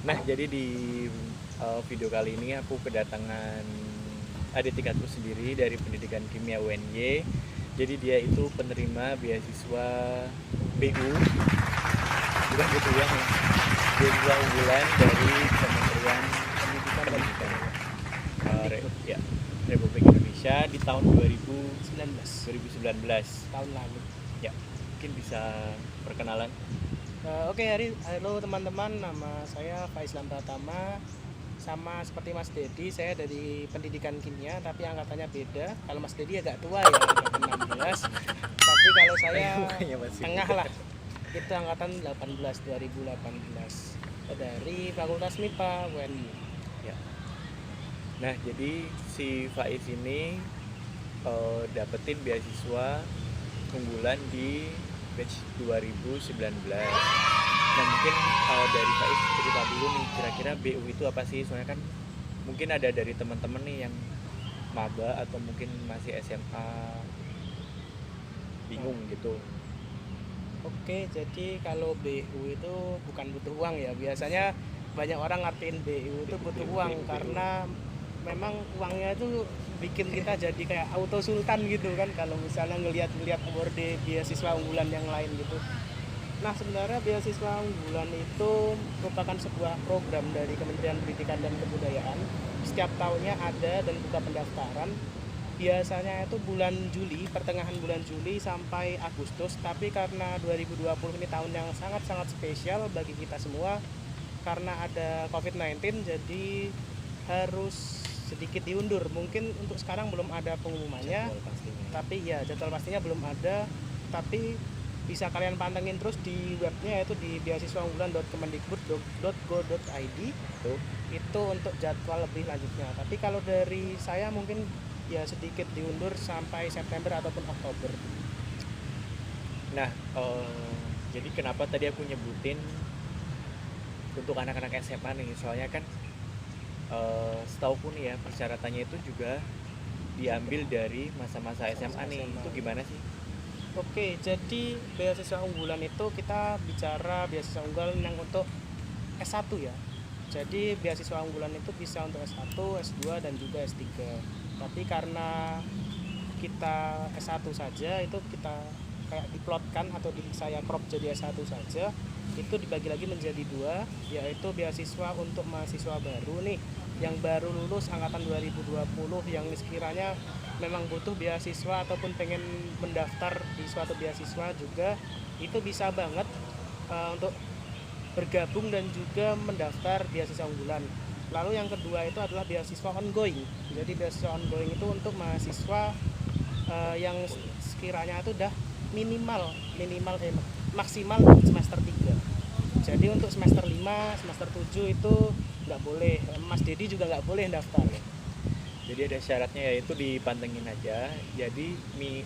Nah, jadi di video kali ini aku kedatangan adik tingkatku sendiri dari Pendidikan Kimia UNY. Jadi dia itu penerima beasiswa BU, bukan gitu ya, beasiswa unggulan dari Kementerian Pendidikan ya, Republik Indonesia di tahun 2019 tahun lalu. ya. Mungkin bisa perkenalan. Oke, halo teman-teman, nama saya Faislam Pratama. Sama seperti Mas Dedi, saya dari Pendidikan Kimia, tapi angkatannya beda. Kalau Mas Dedi agak tua ya, angkatan 16. Tapi kalau saya Mukanya masih tengah muda. lah, itu angkatan 2018 dari Fakultas MIPA UNY. Ya. Nah, jadi si Faiz ini dapetin beasiswa unggulan di batch 2019. Nah, mungkin dari Faiz cerita dulu nih, kira-kira BU itu apa sih? Soalnya kan mungkin ada dari teman-teman nih yang maba atau mungkin masih SMA bingung gitu. Oke, jadi kalau BU itu bukan butuh uang ya. Biasanya banyak orang ngertiin BU itu butuh uang karena memang uangnya itu bikin kita jadi kayak auto sultan gitu kan kalau misalnya ngelihat award beasiswa unggulan yang lain gitu. Nah, sebenarnya beasiswa unggulan itu merupakan sebuah program dari Kementerian Pendidikan dan Kebudayaan. Setiap tahunnya ada dan buka pendaftaran. Biasanya itu bulan Juli, pertengahan bulan Juli sampai Agustus. Tapi karena 2020 ini tahun yang sangat-sangat spesial bagi kita semua, karena ada COVID-19, jadi harus sedikit diundur. Mungkin untuk sekarang belum ada pengumumannya, Jadwal pastinya. tapi ya jadwal pastinya belum ada. Tapi bisa kalian pantengin terus di webnya, yaitu di beasiswaunggulan.kemendikbud.go.id. Itu untuk jadwal lebih lanjutnya. Tapi kalau dari saya mungkin ya sedikit diundur sampai September ataupun Oktober. Nah, jadi kenapa tadi aku nyebutin untuk anak-anak SMA nih? Soalnya kan setauku nih ya, persyaratannya itu juga diambil dari masa-masa SMA nih. SMA. Itu gimana sih? Oke, jadi beasiswa unggulan itu kita bicara beasiswa unggulan yang untuk S1 ya. Jadi beasiswa unggulan itu bisa untuk S1, S2 dan juga S3. Tapi karena kita S1 saja, itu kita kayak diplotkan atau saya crop jadi S1 saja, itu dibagi lagi menjadi dua, yaitu beasiswa untuk mahasiswa baru nih yang baru lulus angkatan 2020, yang sekiranya memang butuh beasiswa ataupun pengen mendaftar di suatu beasiswa juga, itu bisa banget untuk bergabung dan juga mendaftar beasiswa unggulan. Lalu yang kedua itu adalah beasiswa ongoing. Jadi beasiswa ongoing itu untuk mahasiswa yang sekiranya itu udah maksimal semester 3. Jadi untuk semester 5, semester 7 itu nggak boleh. Mas Dedi juga nggak boleh daftar. Jadi ada syaratnya, yaitu dipantengin aja. Jadi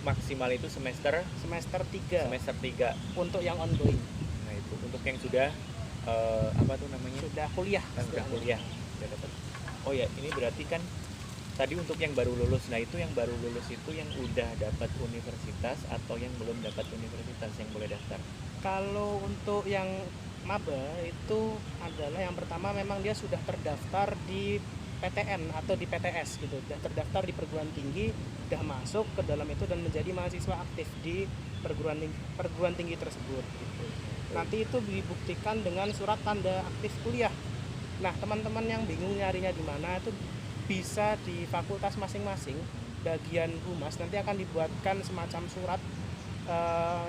maksimal itu semester 3 3. untuk yang ongoing. Nah, itu untuk yang sudah apa tuh namanya? Sudah kuliah. Sudah kuliah. Sudah dapat. Oh ya, ini berarti kan tadi untuk yang baru lulus. Nah, itu yang baru lulus itu yang udah dapat universitas atau yang belum dapat universitas yang boleh daftar? Kalau untuk yang maba itu adalah yang pertama memang dia sudah terdaftar di PTN atau di PTS gitu, sudah terdaftar di perguruan tinggi, sudah masuk ke dalam itu dan menjadi mahasiswa aktif di perguruan tinggi tersebut gitu. Nanti itu dibuktikan dengan surat tanda aktif kuliah. Nah, teman-teman yang bingung nyarinya di mana, itu bisa di fakultas masing-masing, bagian humas nanti akan dibuatkan semacam surat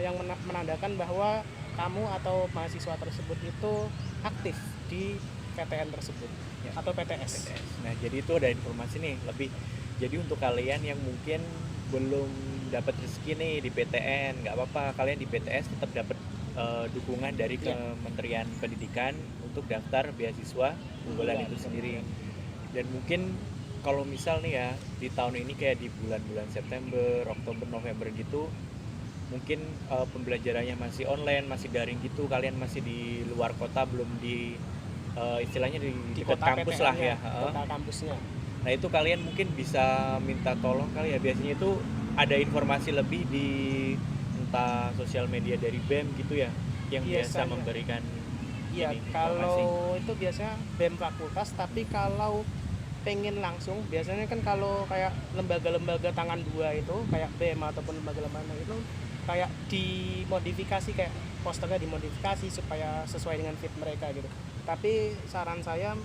yang menandakan bahwa kamu atau mahasiswa tersebut itu aktif di PTN tersebut ya, atau PTS. Nah, jadi itu ada informasi nih lebih. Jadi untuk kalian yang mungkin belum dapat rezeki nih di PTN, nggak apa-apa, kalian di PTS tetap dapat dukungan dari Kementerian Pendidikan untuk daftar beasiswa unggulan itu sendiri. Dan mungkin kalau misal nih ya di tahun ini kayak di bulan-bulan September, Oktober, November gitu, mungkin pembelajarannya masih online, masih daring gitu, kalian masih di luar kota, belum di istilahnya di dekat kampus lah ya. Kota kampusnya. Nah, itu kalian mungkin bisa minta tolong kali ya. Biasanya itu ada informasi lebih di entah sosial media dari BEM gitu ya, yang biasa memberikan Iya, ini informasi? kalau itu biasanya BEM fakultas, tapi kalau pengen langsung biasanya kan kalau kayak lembaga-lembaga tangan dua itu kayak BEM ataupun lembaga-lembaga itu kayak dimodifikasi, kayak posternya dimodifikasi supaya sesuai dengan fit mereka gitu. Tapi saran saya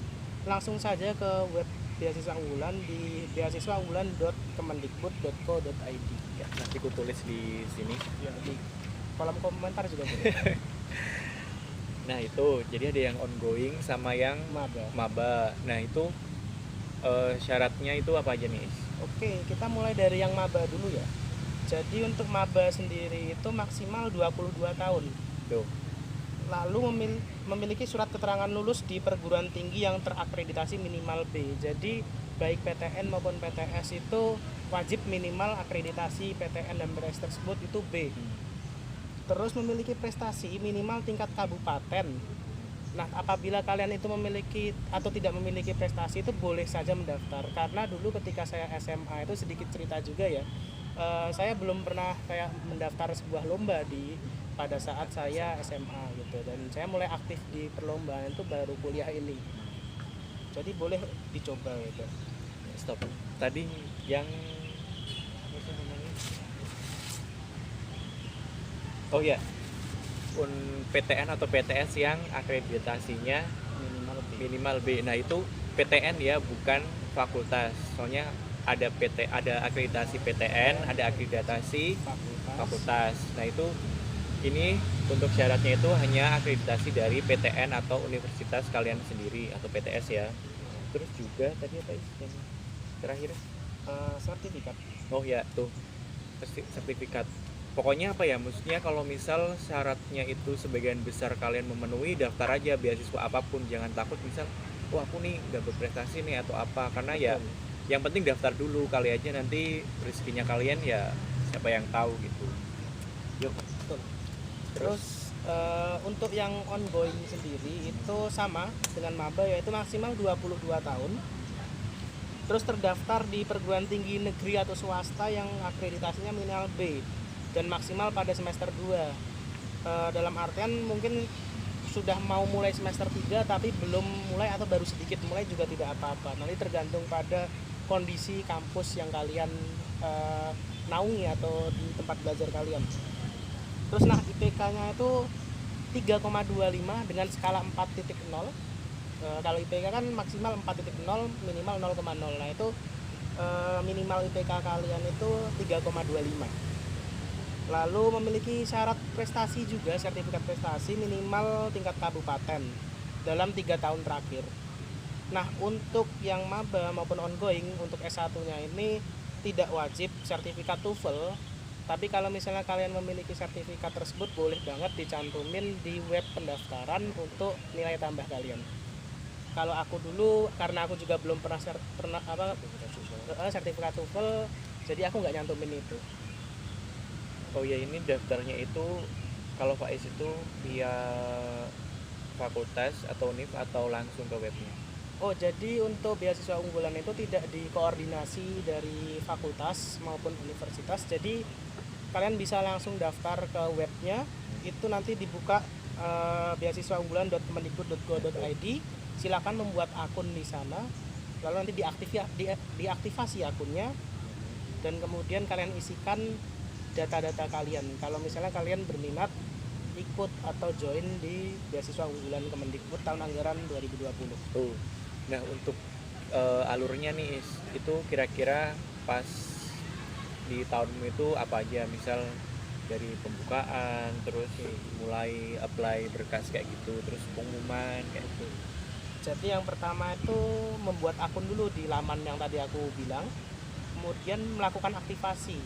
langsung saja ke web beasiswa unggulan di beasiswaunggulan.kemendikbud.co.id. Ya, nanti ku tulis di sini. Ya, di kolom komentar juga boleh. Nah itu jadi ada yang ongoing sama yang Maba. maba. Nah itu syaratnya itu apa aja nih? Oke, kita mulai dari yang maba dulu ya. Jadi untuk maba sendiri itu maksimal 22 tahun. Tuh. Lalu memiliki surat keterangan lulus di perguruan tinggi yang terakreditasi minimal B. Jadi baik PTN maupun PTS itu wajib minimal akreditasi PTN dan PTS tersebut itu B. Terus memiliki prestasi minimal tingkat kabupaten. Nah, apabila kalian itu memiliki atau tidak memiliki prestasi itu boleh saja mendaftar. Karena dulu ketika saya SMA itu sedikit cerita juga ya. Saya belum pernah kayak mendaftar sebuah lomba pada saat saya SMA gitu, dan saya mulai aktif di perlombaan itu baru kuliah ini. Jadi boleh dicoba gitu. Stop. Tadi yang apa namanya? Oh ya, PTN atau PTS yang akreditasinya minimal B. Nah itu PTN ya, bukan fakultas. Soalnya ada akreditasi PTN, ada akreditasi fakultas. Nah itu ini untuk syaratnya itu hanya akreditasi dari PTN atau universitas kalian sendiri atau PTS ya. Terus juga tadi apa yang terakhir? Sertifikat. Oh ya tuh sertifikat. Pokoknya apa ya, maksudnya kalau misal syaratnya itu sebagian besar kalian memenuhi, daftar aja beasiswa apapun. Jangan takut misal, wah aku nih gak berprestasi nih atau apa. Karena ya yang penting daftar dulu, kali aja nanti rezekinya kalian ya siapa yang tahu gitu. Yuk. Betul. Terus untuk yang ongoing sendiri itu sama dengan maba, yaitu maksimal 22 tahun. Terus terdaftar di perguruan tinggi negeri atau swasta yang akreditasinya minimal B dan maksimal pada semester 2. Dalam artian mungkin sudah mau mulai semester 3 tapi belum mulai atau baru sedikit mulai juga tidak apa-apa. Nanti tergantung pada kondisi kampus yang kalian naungi atau di tempat belajar kalian. Terus nah IPK-nya itu 3,25 dengan skala 4.0. Kalau IPK kan maksimal 4.0, minimal 0,0. Nah itu minimal IPK kalian itu 3,25. Lalu memiliki syarat prestasi juga, sertifikat prestasi minimal tingkat kabupaten dalam 3 tahun terakhir. Nah untuk yang maba maupun ongoing untuk S1-nya ini tidak wajib sertifikat TOEFL. Tapi kalau misalnya kalian memiliki sertifikat tersebut, boleh banget dicantumin di web pendaftaran untuk nilai tambah kalian. Kalau aku dulu, karena aku juga belum pernah sertifikat TOEFL, jadi aku nggak nyantumin itu. Oh ya, ini daftarnya itu kalau Faiz itu via fakultas atau univ atau langsung ke webnya? Oh, jadi untuk beasiswa unggulan itu tidak dikoordinasi dari fakultas maupun universitas. Jadi kalian bisa langsung daftar ke webnya. Itu nanti dibuka beasiswaunggulan.kemendikbud.go.id. Silakan membuat akun di sana. Lalu nanti diaktifasi akunnya, dan kemudian kalian isikan data-data kalian. Kalau misalnya kalian berminat ikut atau join di beasiswa unggulan Kemendikbud tahun anggaran 2020. Tuh. Nah untuk alurnya nih itu kira-kira pas di tahunmu itu apa aja, misal dari pembukaan terus mulai apply berkas kayak gitu, terus pengumuman kayak gitu. Jadi yang pertama itu membuat akun dulu di laman yang tadi aku bilang, kemudian melakukan aktivasi.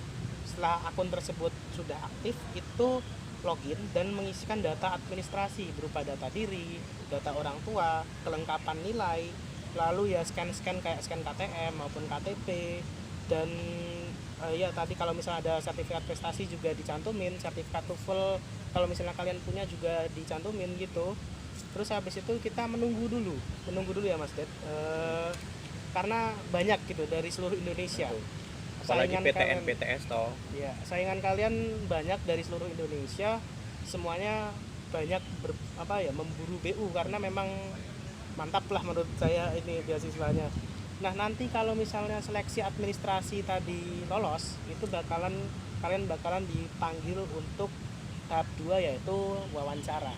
Setelah akun tersebut sudah aktif, itu login dan mengisikan data administrasi berupa data diri, data orang tua, kelengkapan nilai, lalu ya scan-scan kayak scan KTM maupun KTP, dan ya tadi kalau misalnya ada sertifikat prestasi juga dicantumin, sertifikat TOEFL kalau misalnya kalian punya juga dicantumin gitu. Terus habis itu kita menunggu dulu ya Mas Ded, karena banyak gitu dari seluruh Indonesia. Apalagi PTN, kalian, PTS toh. ya, saingan kalian banyak dari seluruh Indonesia, semuanya banyak memburu BU karena memang mantap lah menurut saya ini beasiswanya. Nah nanti kalau misalnya seleksi administrasi tadi lolos, itu kalian bakalan dipanggil untuk tahap 2 yaitu wawancara.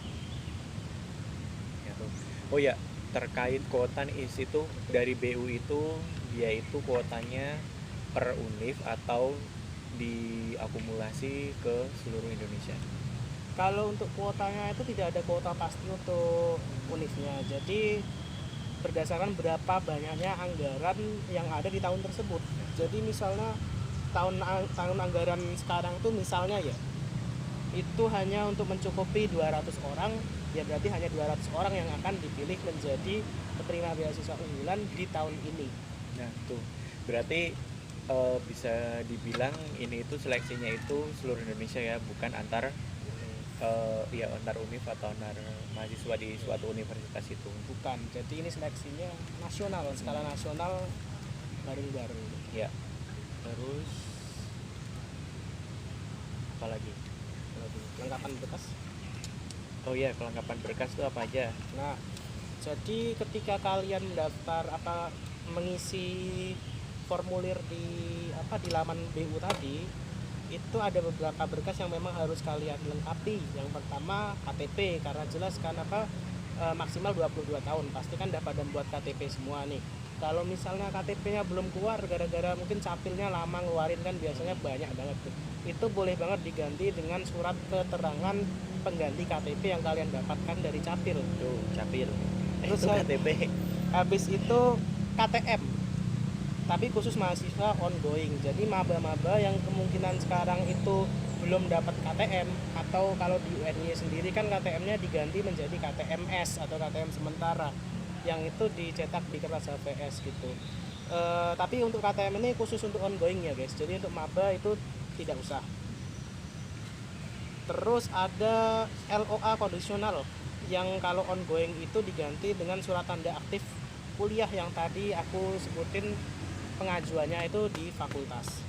Ya, tuh. Oh ya, terkait kuota nih itu dari BU itu dia itu kuotanya per univ atau diakumulasi ke seluruh Indonesia? Kalau untuk kuotanya itu tidak ada kuota pasti untuk univnya. Jadi berdasarkan berapa banyaknya anggaran yang ada di tahun tersebut. Jadi misalnya tahun anggaran sekarang tuh misalnya ya itu hanya untuk mencukupi 200 orang, ya berarti hanya 200 orang yang akan dipilih menjadi penerima beasiswa unggulan di tahun ini. Nah tuh berarti bisa dibilang ini itu seleksinya itu seluruh Indonesia ya, bukan antar antar univ atau antar mahasiswa di suatu universitas itu. Bukan, jadi ini seleksinya nasional, skala nasional bareng-bareng. Ya, terus apa lagi? Kelengkapan berkas. Oh iya, kelengkapan berkas itu apa aja? Nah, jadi ketika kalian mendaftar mengisi formulir di laman BU tadi, itu ada beberapa berkas yang memang harus kalian lengkapi. Yang pertama KTP, karena jelas kan maksimal 22 tahun pasti kan udah pada buat KTP semua nih. Kalau misalnya KTP-nya belum keluar gara-gara mungkin capilnya lama ngeluarin kan biasanya banyak banget tuh. Itu boleh banget diganti dengan surat keterangan pengganti KTP yang kalian dapatkan dari capil. Tuh, capil. Terus Itu KTP. Habis itu KTM. Tapi khusus mahasiswa ongoing. Jadi maba-maba yang kemungkinan sekarang itu belum dapat KTM, atau kalau di UNY sendiri kan KTM-nya diganti menjadi KTMS atau KTM sementara, yang itu dicetak di kertas HVS gitu. Tapi untuk KTM ini khusus untuk ongoing ya guys, jadi untuk maba itu tidak usah. Terus ada LOA kondisional yang kalau ongoing itu diganti dengan surat tanda aktif kuliah yang tadi aku sebutin pengajuannya itu di fakultas.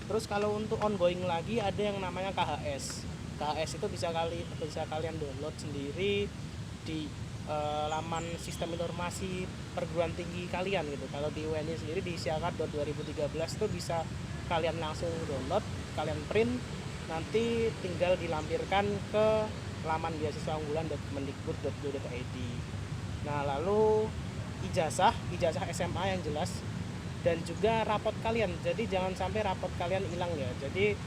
Terus kalau untuk ongoing lagi ada yang namanya KHS. KHS itu bisa kalian download sendiri di laman sistem informasi perguruan tinggi kalian gitu. Kalau di UNY sendiri di siakat.2013 itu bisa kalian langsung download, kalian print, nanti tinggal dilampirkan ke laman beasiswaunggulan.kemendikbud.go.id. Nah, lalu ijazah SMA yang jelas, dan juga rapot kalian. Jadi jangan sampai rapot kalian hilang ya. Jadi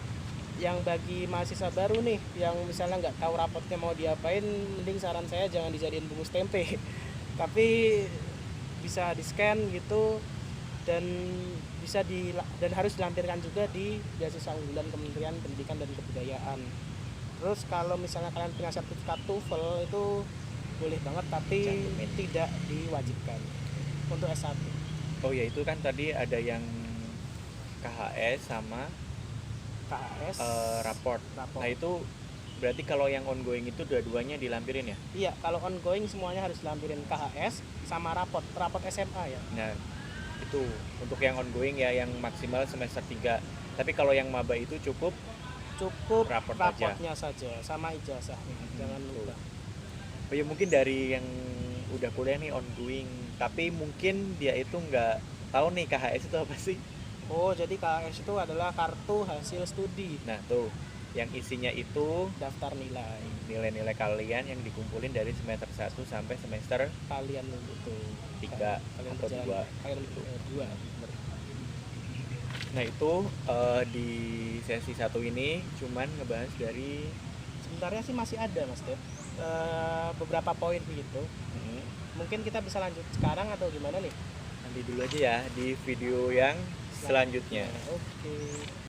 yang bagi mahasiswa baru nih yang misalnya nggak tahu rapotnya mau diapain, mending saran saya jangan dijadiin bungkus tempe tapi bisa di scan gitu, dan harus dilampirkan juga di beasiswa unggulan Kementerian Pendidikan dan Kebudayaan. Terus kalau misalnya kalian punya sertifikat TOEFL itu boleh banget, tapi tidak diwajibkan untuk S1. Oh ya, itu kan tadi ada yang KHS sama KHS raport. Nah itu berarti kalau yang ongoing itu dua-duanya dilampirin ya? Iya, kalau ongoing semuanya harus dilampirin, KHS sama raport SMA ya. Nah itu untuk yang ongoing ya, yang maksimal semester 3. Tapi kalau yang maba itu cukup rapotnya saja sama ijazah. Jangan lupa. Oh ya, mungkin dari yang udah kuliah nih ongoing, tapi mungkin dia itu nggak tahu nih KHS itu apa sih. Oh, jadi KHS itu adalah kartu hasil studi. Nah tuh, yang isinya itu daftar nilai-nilai kalian yang dikumpulin dari semester 1 sampai semester kalian itu 3 atau 2. Kalian 2. Nah itu di sesi 1 ini cuman ngebahas dari, sebenarnya sih masih ada Mas Dep, beberapa poin begitu. Mungkin kita bisa lanjut sekarang atau gimana nih? Nanti dulu aja ya di video yang selanjutnya. Oke.